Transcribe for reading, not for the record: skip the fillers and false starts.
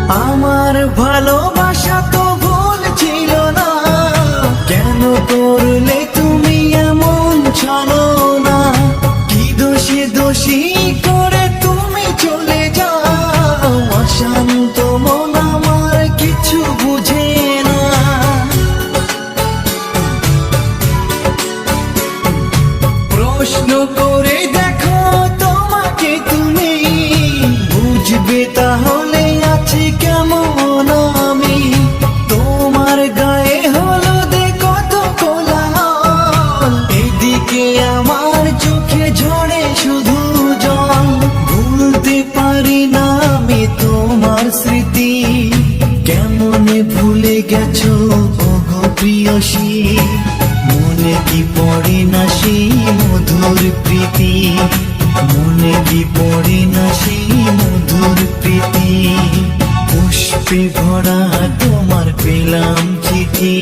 আমার ভালোবাসা তো ভুল ছিল না, কেন করলে তুমি এমন ছলনা? কি দোষে দোষী করে তুমি চলে যাও, অশান্ত মন আমার কিছু বুঝে না। প্রশ্ন করে দেখো তোমাকে তুমি, বুঝবে তাহলে আছি কেমন আমি। তোমার গায়ে হলুদে কত কোলাহল, এদিকে আমার চোখে ঝরে শুধু জল। ভুলতে পারি না আমি তোমার স্মৃতি, কেমনে ভুলে গেছো ওগো প্রিয়সী। মনে কি পড়ে না সেই মধুর প্রীতি, মনে কি পড়ে না সেই মধুর প্রীতি। পুষ্পে ভরা তোমার পেলাম চিঠি।